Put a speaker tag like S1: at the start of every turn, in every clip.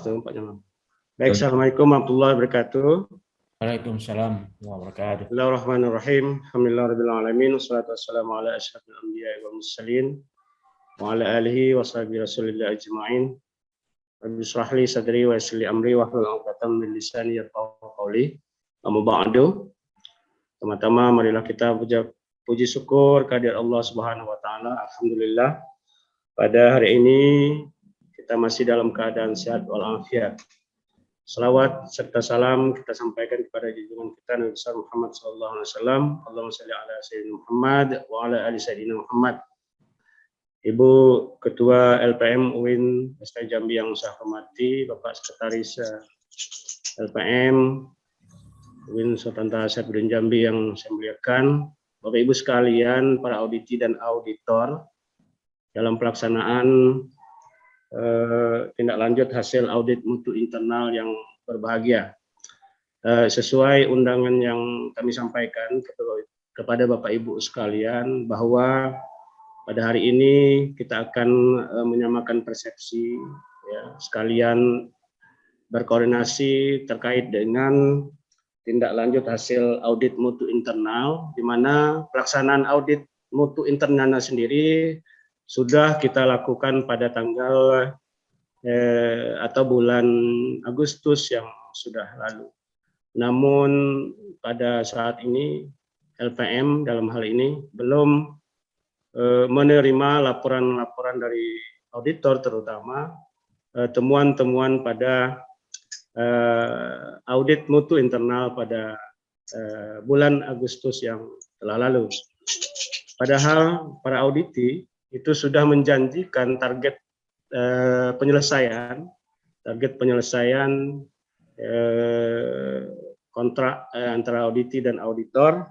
S1: tuh Pak Jamal. Baik, Assalamualaikum warahmatullahi wabarakatuh.
S2: Waalaikumsalam warahmatullahi wabarakatuh.
S1: Bismillahirrahmanirrahim. Alhamdulillahirabbil alamin. Wassalatu wassalamu ala asyrofil anbiya'i wal mursalin wa ala alihi wa sahbihi rasulillah ajma'in. Rabbi shrah li sadri wa yassir li amri wahlul 'uqdatam min lisani yafqahu qawli. Amma ba'du. Pertama-tama marilah kita puji syukur kehadirat Allah Subhanahu wa taala. Alhamdulillah pada hari ini kita masih dalam keadaan sehat walafiat. Salawat serta salam kita sampaikan kepada junjungan kita Nabi besar Muhammad sallallahu alaihi wasallam. Allahumma shalli ala sayyidina Muhammad wa ala ali sayyidina Muhammad. Ibu Ketua LPM UIN ST Jambi yang saya hormati, Bapak Sekretaris LPM UIN Sultan Hasanuddin Jambi yang saya muliakan, Bapak Ibu sekalian, para auditi dan auditor dalam pelaksanaan tindak lanjut hasil audit mutu internal yang berbahagia. Sesuai undangan yang kami sampaikan kepada Bapak Ibu sekalian bahwa pada hari ini kita akan menyamakan persepsi, ya, sekalian berkoordinasi terkait dengan tindak lanjut hasil audit mutu internal, di mana pelaksanaan audit mutu internalnya sendiri sudah kita lakukan pada tanggal atau bulan Agustus yang sudah lalu. Namun pada saat ini LPM dalam hal ini belum menerima laporan-laporan dari auditor, terutama temuan-temuan pada audit mutu internal pada bulan Agustus yang telah lalu. Padahal para auditi itu sudah menjanjikan target penyelesaian kontrak antara auditi dan auditor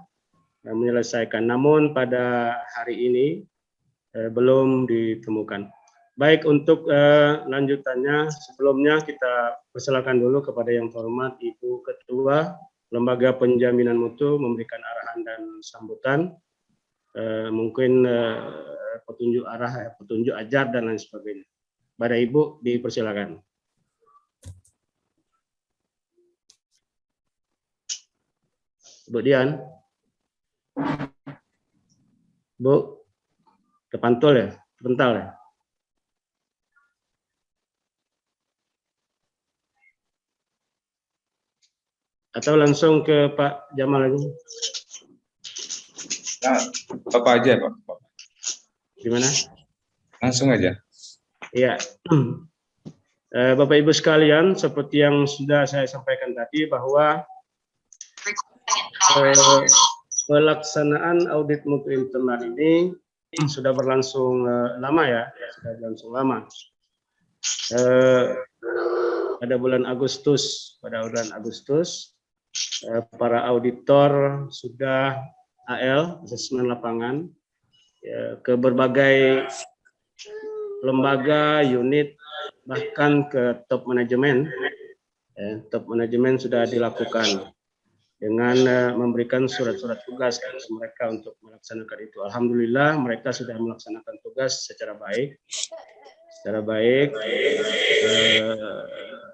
S1: yang menyelesaikan. Namun pada hari ini belum ditemukan. Baik, untuk lanjutannya sebelumnya kita persilakan dulu kepada yang terhormat Ibu Ketua Lembaga Penjaminan Mutu memberikan arahan dan sambutan. Mungkin petunjuk arah, petunjuk ajar dan lain sebagainya. Pada Ibu dipersilakan. Bu Dian, Bu, kepantul ya, sebentar ya. Atau langsung ke Pak Jamal lagi?
S3: Nah, apa aja Pak?
S1: Gimana?
S3: Langsung aja.
S1: Iya. Bapak Ibu sekalian, seperti yang sudah saya sampaikan tadi bahwa pelaksanaan audit mutu internal ini sudah berlangsung lama ya, sudah berlangsung lama. Pada bulan Agustus, para auditor sudah AL, asesmen lapangan, ya, ke berbagai lembaga, unit, bahkan ke top manajemen. Top manajemen sudah dilakukan dengan memberikan surat-surat tugas kepada mereka untuk melaksanakan itu. Alhamdulillah mereka sudah melaksanakan tugas secara baik.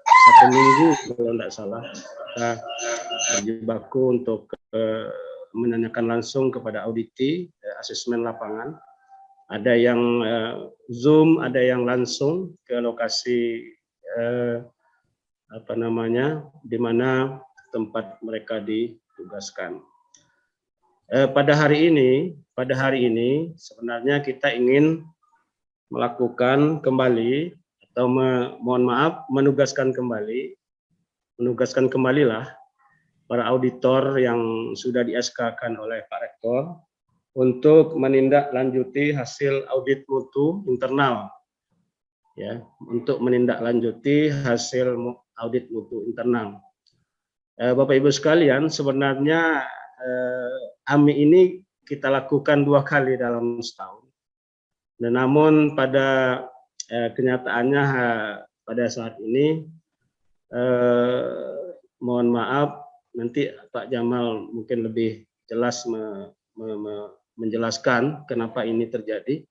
S1: Satu minggu kalau tidak salah kita berjibaku untuk menanyakan langsung kepada auditi asesmen lapangan. Ada yang Zoom, ada yang langsung ke lokasi di mana tempat mereka ditugaskan. Pada hari ini sebenarnya kita ingin melakukan kembali atau menugaskan kembali lah para auditor yang sudah di SK-kan oleh Pak Rektor untuk menindaklanjuti hasil audit mutu internal, ya, untuk menindaklanjuti hasil audit mutu internal. Bapak Ibu sekalian, sebenarnya AMI ini kita lakukan 2 kali dalam setahun. Dan namun pada kenyataannya pada saat ini mohon maaf, nanti Pak Jamal mungkin lebih jelas menjelaskan kenapa ini terjadi.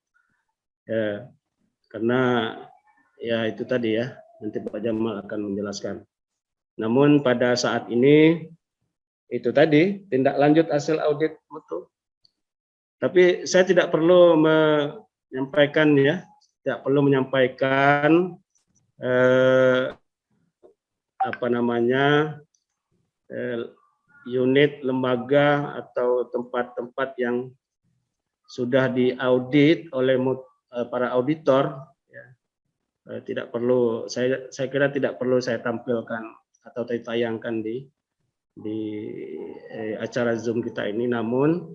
S1: Karena ya itu tadi ya, Nanti Pak Jamal akan menjelaskan. Namun pada saat ini itu tadi tindak lanjut hasil audit mutu. Tapi saya tidak perlu menyampaikan ya, tidak perlu menyampaikan unit, lembaga atau tempat-tempat yang sudah diaudit oleh para auditor. Ya, tidak perlu, saya kira tidak perlu saya tampilkan atau ditayangkan di acara Zoom kita ini. Namun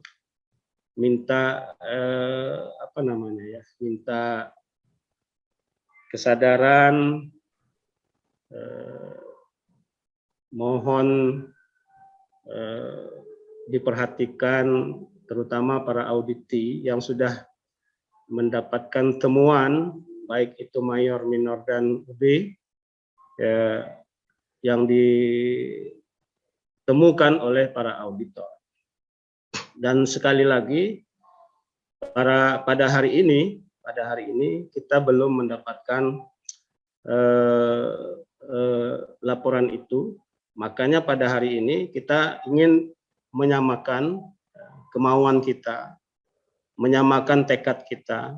S1: minta minta kesadaran, mohon diperhatikan terutama para auditi yang sudah mendapatkan temuan baik itu mayor, minor dan UB yang ditemukan oleh para auditor. Dan sekali lagi pada hari ini kita belum mendapatkan laporan itu. Makanya pada hari ini kita ingin menyamakan kemauan kita, menyamakan tekad kita,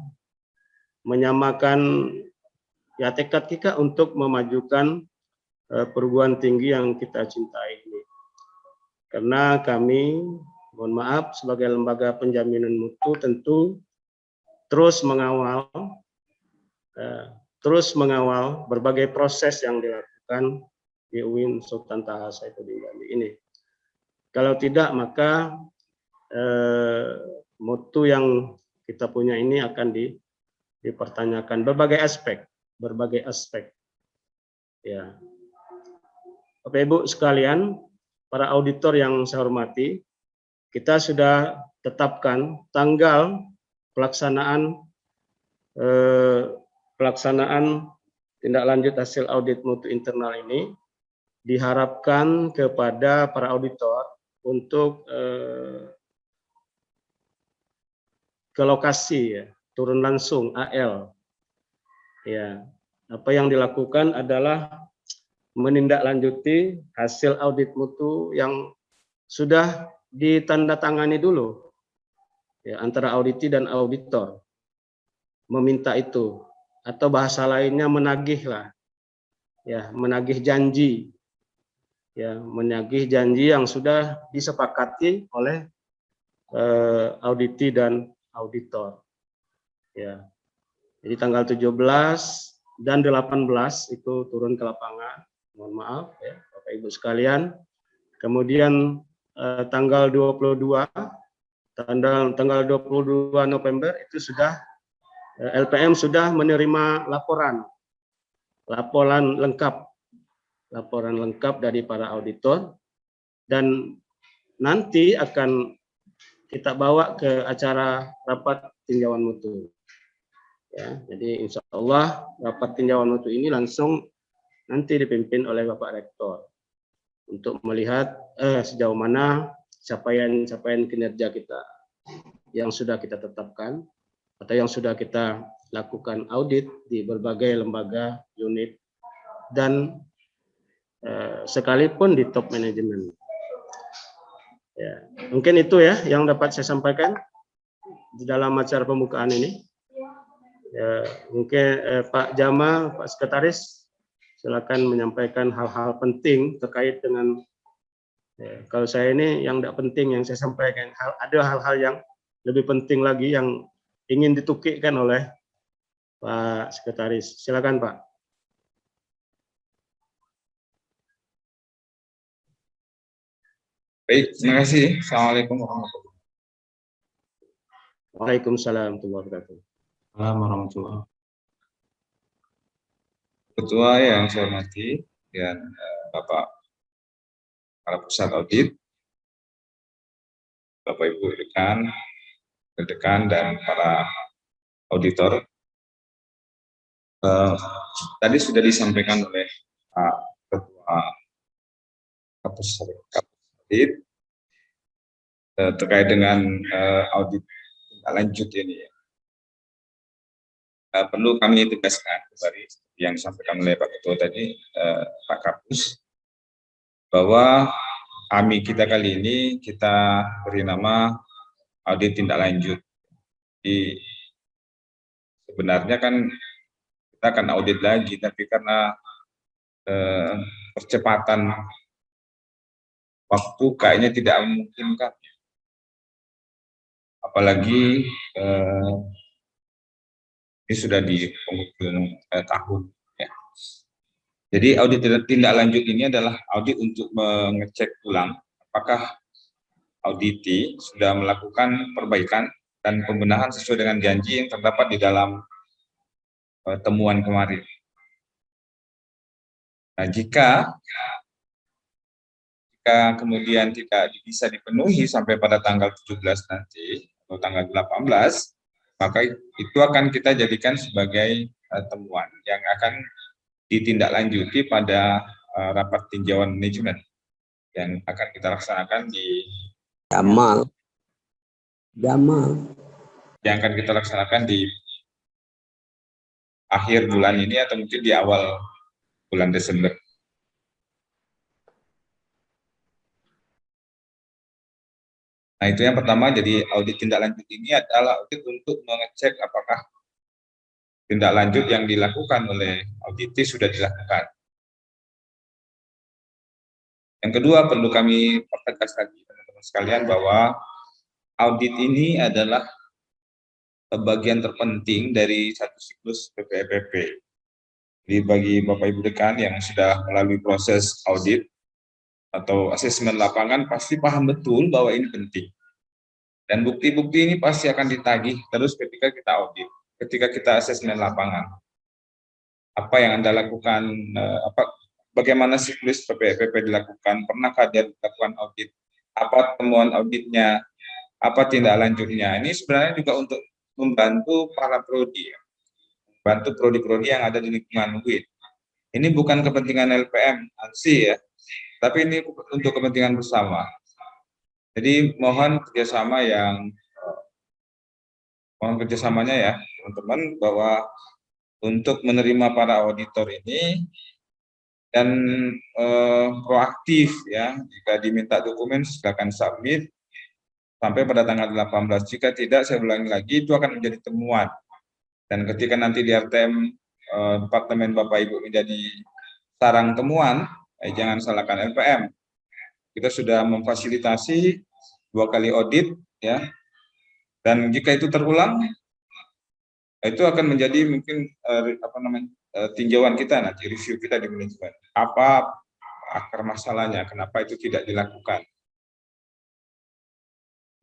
S1: menyamakan ya tekad kita untuk memajukan perguruan tinggi yang kita cintai ini. Karena kami, mohon maaf, sebagai lembaga penjaminan mutu tentu terus mengawal berbagai proses yang dilakukan di UIN Sultan Taha Saifuddin Jambi ini. Kalau tidak, maka mutu yang kita punya ini akan dipertanyakan berbagai aspek. Ya, Bapak Ibu sekalian, para auditor yang saya hormati, kita sudah tetapkan tanggal pelaksanaan tindak lanjut hasil audit mutu internal ini. Diharapkan kepada para auditor untuk ke lokasi, ya, turun langsung AL. Ya, apa yang dilakukan adalah menindaklanjuti hasil audit mutu yang sudah ditandatangani dulu, ya, antara auditi dan auditor. Meminta itu, atau bahasa lainnya menagih lah, ya, menagih janji. Ya, menagih janji yang sudah disepakati oleh auditi dan auditor. Ya. Jadi tanggal 17 dan 18 itu turun ke lapangan. Mohon maaf ya, Bapak Ibu sekalian. Kemudian tanggal 22 November itu sudah LPM sudah menerima laporan lengkap dari para auditor, dan nanti akan kita bawa ke acara rapat tinjauan mutu. Ya, jadi insya Allah rapat tinjauan mutu ini langsung nanti dipimpin oleh Bapak Rektor untuk melihat sejauh mana capaian kinerja kita yang sudah kita tetapkan atau yang sudah kita lakukan audit di berbagai lembaga, unit, dan sekalipun di top manajemen. Ya, mungkin itu ya yang dapat saya sampaikan di dalam acara pembukaan ini. Ya, mungkin Pak Jamal, Pak Sekretaris, silakan menyampaikan hal-hal penting terkait dengan kalau saya ini yang tidak penting yang saya sampaikan. Ada hal-hal yang lebih penting lagi yang ingin ditukikkan oleh Pak Sekretaris. Silakan Pak.
S3: Baik, terima kasih. Assalamualaikum warahmatullahi wabarakatuh.
S1: Waalaikumsalam warahmatullahi wabarakatuh.
S2: Warahmatullahi.
S3: Ketua yang saya hormati dan Bapak Kepala Pusat Audit, Bapak Ibu dekan dan para auditor. Tadi sudah disampaikan oleh Pak Ketua Pusat Audit terkait dengan audit lanjut ini. perlu kami tegaskan kembali yang disampaikan oleh Pak Ketua tadi, Pak Kapus, bahwa AMI kita kali ini kita beri nama audit tindak lanjut. Jadi sebenarnya kan kita akan audit lagi, tapi karena percepatan waktu kayaknya tidak memungkinkan. Apalagi ini sudah di penghujung tahun. Ya. Jadi audit tindak lanjut ini adalah audit untuk mengecek ulang apakah auditi sudah melakukan perbaikan dan pembenahan sesuai dengan janji yang terdapat di dalam temuan kemarin. Nah, jika kemudian tidak bisa dipenuhi sampai pada tanggal 17 nanti atau tanggal 18, maka itu akan kita jadikan sebagai temuan yang akan ditindaklanjuti pada rapat tinjauan manajemen yang akan kita laksanakan di yang akan kita laksanakan di akhir bulan ini atau mungkin di awal bulan Desember. Nah, itu yang pertama. Jadi audit tindak lanjut ini adalah audit untuk mengecek apakah tindak lanjut yang dilakukan oleh auditi sudah dilakukan. Yang kedua, perlu kami pertegas lagi teman-teman sekalian bahwa audit ini adalah bagian terpenting dari satu siklus PPEPP. Jadi bagi Bapak Ibu Dekan yang sudah melalui proses audit atau asesmen lapangan pasti paham betul bahwa ini penting. Dan bukti-bukti ini pasti akan ditagih terus ketika kita audit, ketika kita asesmen lapangan. Apa yang Anda lakukan, bagaimana siklus PPEPP dilakukan, pernahkah dia dilakukan audit, apa temuan auditnya, apa tindak lanjutnya. Ini sebenarnya juga untuk membantu para prodi, membantu prodi-prodi yang ada di lingkungan UIN. Ini bukan kepentingan LPM, ANSI ya, tapi ini untuk kepentingan bersama. Jadi mohon kerjasamanya ya teman-teman, bahwa untuk menerima para auditor ini dan proaktif ya, jika diminta dokumen silakan submit sampai pada tanggal 18. Jika tidak, saya ulangi lagi, itu akan menjadi temuan. Dan ketika nanti di RTM Departemen Bapak Ibu menjadi sarang temuan, jangan salahkan LPM. Kita sudah memfasilitasi 2 kali audit ya. Dan jika itu terulang, itu akan menjadi mungkin tinjauan kita nanti, review kita di manajemen. Apa akar masalahnya, kenapa itu tidak dilakukan.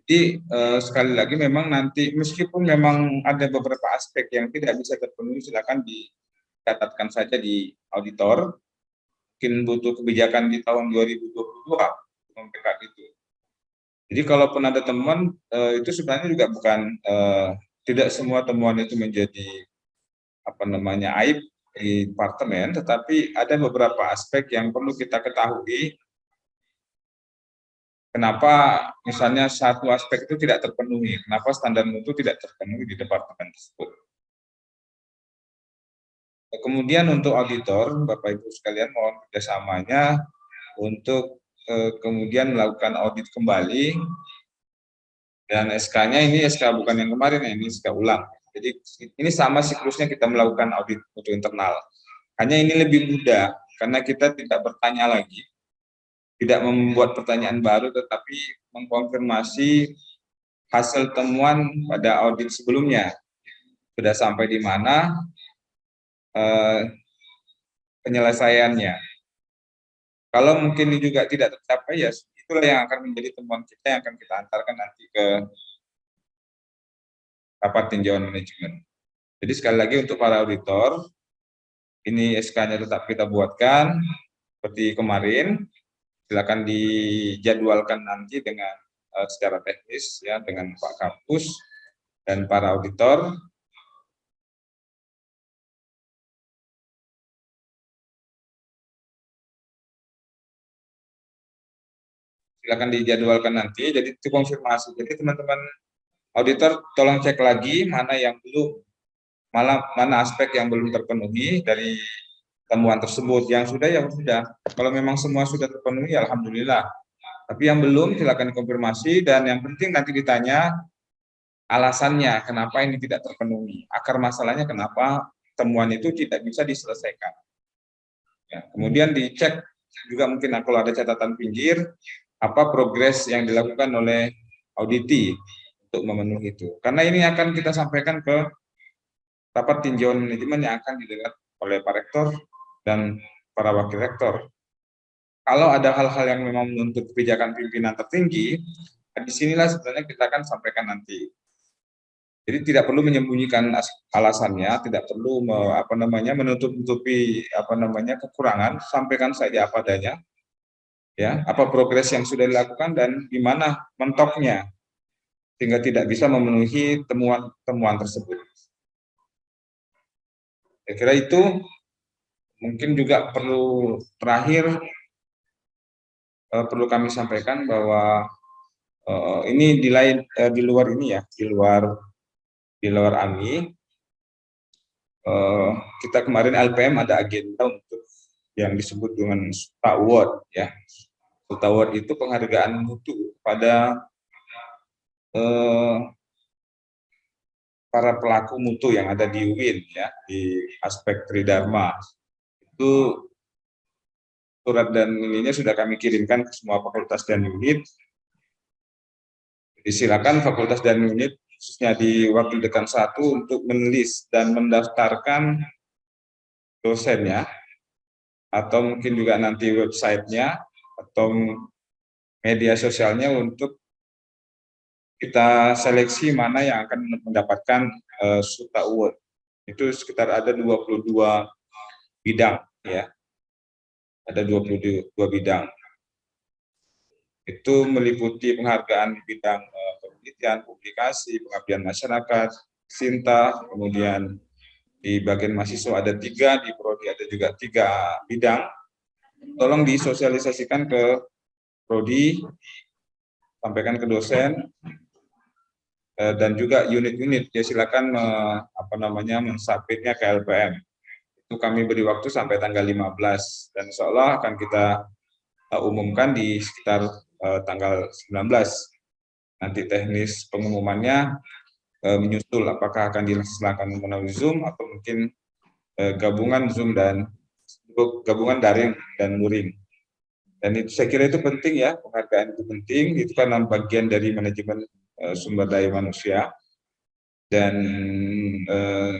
S3: Jadi sekali lagi memang nanti meskipun memang ada beberapa aspek yang tidak bisa terpenuhi, silakan dicatatkan saja di auditor. Mungkin butuh kebijakan di tahun 2022 mempercepat itu. Jadi kalaupun ada temuan itu sebenarnya juga bukan tidak semua temuan itu menjadi aib di departemen, tetapi ada beberapa aspek yang perlu kita ketahui. Kenapa misalnya satu aspek itu tidak terpenuhi, kenapa standar mutu tidak terpenuhi di departemen tersebut. Kemudian untuk auditor, Bapak Ibu sekalian mohon kerjasamanya untuk kemudian melakukan audit kembali, dan SK-nya ini SK bukan yang kemarin, ini SK ulang. Jadi ini sama siklusnya kita melakukan audit mutu internal. Hanya ini lebih mudah karena kita tidak bertanya lagi, tidak membuat pertanyaan baru, tetapi mengkonfirmasi hasil temuan pada audit sebelumnya. Sudah sampai di mana penyelesaiannya. Kalau mungkin ini juga tidak tercapai, ya itulah yang akan menjadi temuan kita yang akan kita antarkan nanti ke rapat tinjauan manajemen. Jadi sekali lagi untuk para auditor, ini SK-nya tetap kita buatkan seperti kemarin. Silakan dijadwalkan nanti dengan secara teknis ya dengan Pak Kapus dan para auditor. Silakan dijadwalkan nanti, jadi itu konfirmasi. Jadi teman-teman auditor tolong cek lagi mana yang belum mana aspek yang belum terpenuhi dari temuan tersebut. Yang sudah ya sudah. Kalau memang semua sudah terpenuhi, alhamdulillah. Tapi yang belum silakan dikonfirmasi, dan yang penting nanti ditanya alasannya kenapa ini tidak terpenuhi, akar masalahnya kenapa temuan itu tidak bisa diselesaikan. Ya, kemudian dicek juga mungkin kalau ada catatan pinggir, apa progres yang dilakukan oleh auditi untuk memenuhi itu. Karena ini akan kita sampaikan ke rapat tinjauan manajemen yang akan didengar oleh Pak Rektor dan para wakil rektor. Kalau ada hal-hal yang memang menuntut kebijakan pimpinan tertinggi, disinilah sebenarnya kita akan sampaikan nanti. Jadi tidak perlu menyembunyikan alasannya, tidak perlu menutup-nutupi kekurangan, sampaikan saja apa adanya, ya, apa progres yang sudah dilakukan dan di mana mentoknya, sehingga tidak bisa memenuhi temuan tersebut. Saya kira itu. Mungkin juga perlu terakhir perlu kami sampaikan bahwa ini di luar ini ya, di luar AMI, kita kemarin LPM ada agenda untuk yang disebut dengan Suta Award ya. Suta Award itu penghargaan mutu pada para pelaku mutu yang ada di UIN ya, di aspek Tridharma. Itu surat dan ininya sudah kami kirimkan ke semua fakultas dan unit. Silakan fakultas dan unit khususnya di Wakil Dekan 1 untuk menulis dan mendaftarkan dosennya, atau mungkin juga nanti websitenya atau media sosialnya untuk kita seleksi mana yang akan mendapatkan Suta Award. Itu sekitar ada 22 bidang ya. Ada 22 bidang. Itu meliputi penghargaan di bidang penelitian, publikasi, pengabdian masyarakat, Sinta, kemudian di bagian mahasiswa ada 3, di prodi ada juga 3 bidang. Tolong disosialisasikan ke prodi, sampaikan ke dosen, dan juga unit-unit ya, silakan mensubmitnya ke LPM. Itu kami beri waktu sampai tanggal 15 dan insya Allah akan kita umumkan di sekitar tanggal 19. Nanti teknis pengumumannya menyusul apakah akan dilaksanakan melalui Zoom atau mungkin gabungan Zoom dan gabungan daring dan luring. Dan itu saya kira itu penting ya, penghargaan itu penting, itu karena bagian dari manajemen sumber daya manusia. Dan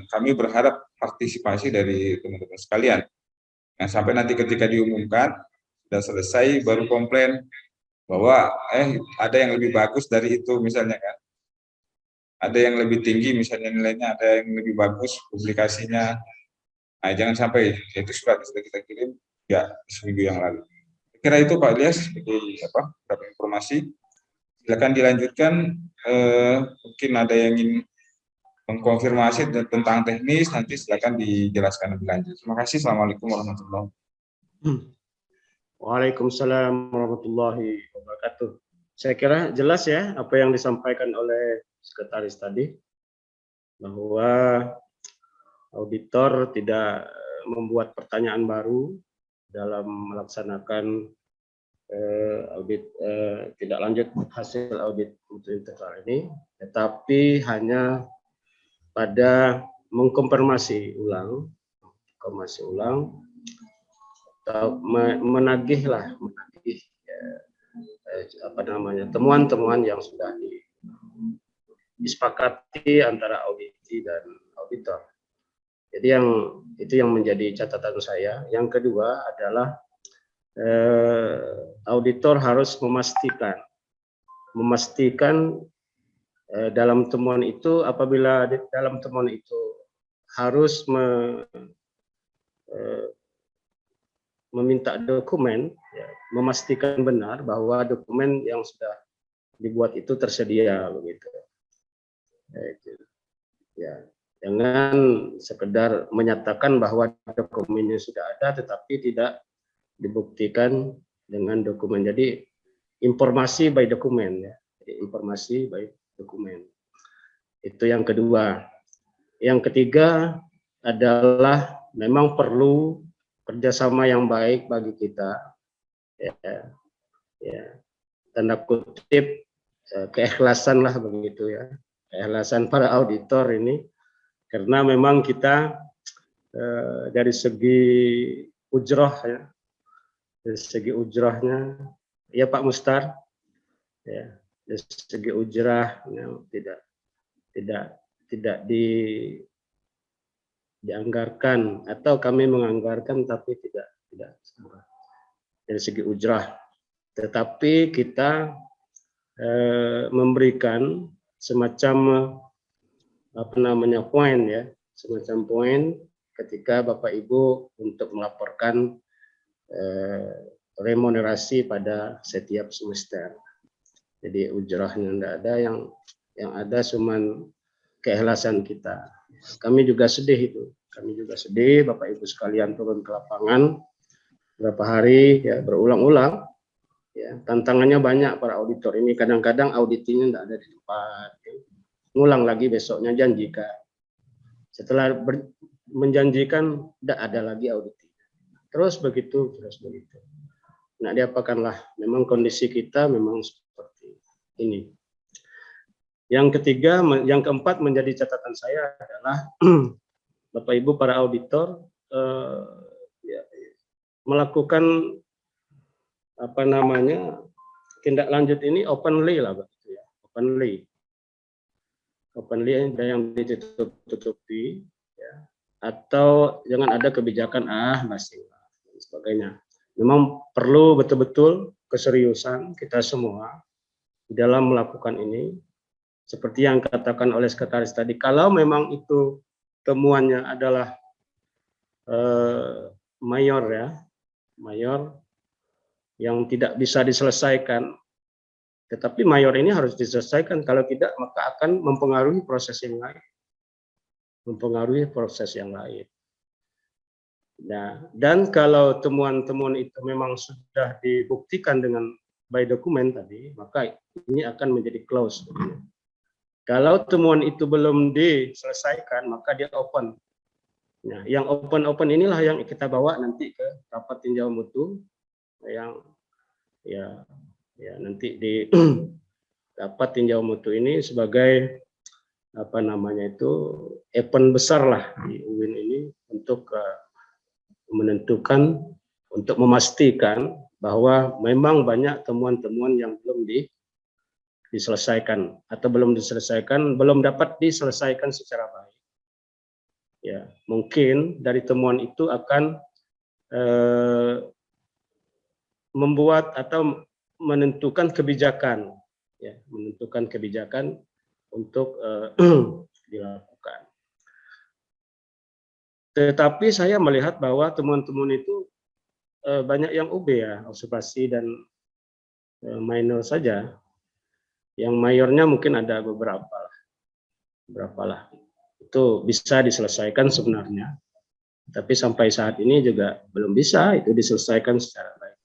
S3: kami berharap partisipasi dari teman-teman sekalian. Nah, sampai nanti ketika diumumkan sudah selesai baru komplain bahwa ada yang lebih bagus dari itu misalnya kan. Ada yang lebih tinggi misalnya nilainya, ada yang lebih bagus publikasinya. Nah, jangan sampai, itu surat sudah kita kirim ya seminggu yang lalu. Kira itu Pak Ilyas sebagai beberapa informasi. Silakan dilanjutkan, mungkin ada yang ingin mengkonfirmasi tentang teknis, nanti silakan dijelaskan lebih lanjut. Terima kasih. Assalamualaikum warahmatullahi wabarakatuh.
S1: Waalaikumsalam warahmatullahi wabarakatuh. Saya kira jelas ya apa yang disampaikan oleh sekretaris tadi, bahwa auditor tidak membuat pertanyaan baru dalam melaksanakan audit tidak lanjut hasil audit mutu internal ini, tetapi hanya pada mengkonfirmasi ulang atau menagih temuan-temuan yang sudah disepakati antara auditi dan auditor. Jadi itu yang menjadi catatan saya. Yang kedua adalah auditor harus memastikan dalam temuan itu, apabila dalam temuan itu harus meminta dokumen, ya, memastikan benar bahwa dokumen yang sudah dibuat itu tersedia begitu. Ya, jangan sekedar menyatakan bahwa dokumennya sudah ada tetapi tidak dibuktikan dengan dokumen. Jadi informasi by dokumen ya. Jadi, informasi by dokumen. Itu yang kedua. Yang ketiga adalah memang perlu kerjasama yang baik bagi kita, ya, tanda kutip keikhlasan lah begitu ya, keikhlasan para auditor ini, karena memang kita dari segi ujroh ya, dari segi ujrohnya ya Pak Mustar, ya, dari segi ujrah ya, tidak dianggarkan, atau kami menganggarkan tapi tidak dari segi ujrah, tetapi kita memberikan semacam apa namanya poin ya, semacam poin ketika Bapak Ibu untuk melaporkan remunerasi pada setiap semester. Jadi ujrahnya tidak ada, yang ada cuman keikhlasan kita. Kami juga sedih itu. Kami juga sedih, Bapak Ibu sekalian turun ke lapangan berapa hari ya, berulang-ulang. Ya, tantangannya banyak para auditor ini. Kadang-kadang auditinya tidak ada di tempat. Ya. Ngulang lagi besoknya janjikan. Setelah menjanjikan tidak ada lagi auditinya. Terus begitu. Nah, diapakanlah. Memang kondisi kita memang seperti ini. Yang ketiga, yang keempat menjadi catatan saya adalah Bapak Ibu para auditor ya, melakukan apa namanya tindak lanjut ini openly lah begitu ya, openly yang ditutup-tutupi ya, atau jangan ada kebijakan masing dan sebagainya. Memang perlu betul-betul keseriusan kita semua di dalam melakukan ini. Seperti yang katakan oleh sekretaris tadi, kalau memang itu temuannya adalah mayor yang tidak bisa diselesaikan, tetapi mayor ini harus diselesaikan, kalau tidak maka akan mempengaruhi proses yang lain. Nah, dan kalau temuan-temuan itu memang sudah dibuktikan dengan by dokumen tadi, maka ini akan menjadi close. Kalau temuan itu belum diselesaikan, maka dia open. Nah, yang open inilah yang kita bawa nanti ke rapat tinjau mutu, yang ya nanti di rapat tinjau mutu ini sebagai apa namanya itu event besar lah di UIN ini untuk menentukan, untuk memastikan bahwa memang banyak temuan-temuan yang belum diselesaikan atau belum dapat diselesaikan secara baik. Ya, mungkin dari temuan itu akan membuat atau menentukan kebijakan, ya, untuk dilakukan. Tetapi saya melihat bahwa temuan-temuan itu banyak yang UB ya, observasi dan minor saja. Yang mayornya mungkin ada beberapa lah. Itu bisa diselesaikan sebenarnya. Tapi sampai saat ini juga belum bisa itu diselesaikan secara baik.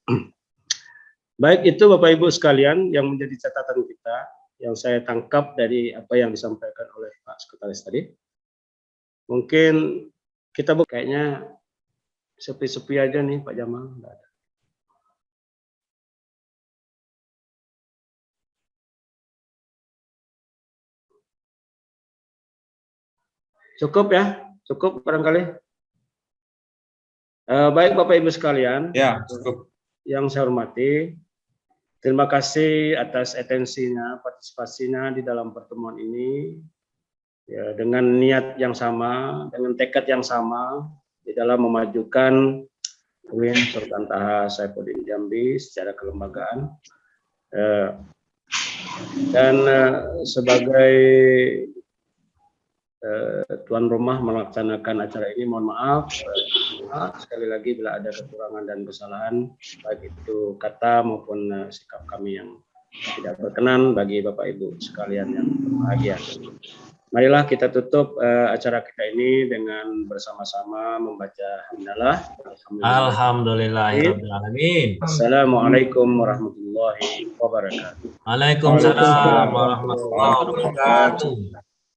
S1: Baik, itu Bapak Ibu sekalian yang menjadi catatan kita, yang saya tangkap dari apa yang disampaikan oleh Pak Sekretaris tadi. Mungkin kita kayaknya sepi-sepi aja nih Pak Jamal. Enggak ada. Cukup ya? Cukup barangkali? Baik Bapak Ibu sekalian.
S3: Ya, cukup.
S1: Yang saya hormati, terima kasih atas atensinya, partisipasinya di dalam pertemuan ini. Ya, dengan niat yang sama, dengan tekad yang sama di dalam memajukan UIN Sultan Taha Saifuddin Jambi secara kelembagaan. Dan sebagai tuan rumah melaksanakan acara ini, mohon maaf sekali lagi bila ada kekurangan dan kesalahan, baik itu kata maupun sikap kami yang tidak berkenan bagi Bapak Ibu sekalian yang berbahagia. Marilah kita tutup acara kita ini dengan bersama-sama membaca hamdalah.
S2: Alhamdulillahirrahmanirrahim.
S1: Assalamualaikum warahmatullahi wabarakatuh.
S2: Waalaikumsalam warahmatullahi wabarakatuh.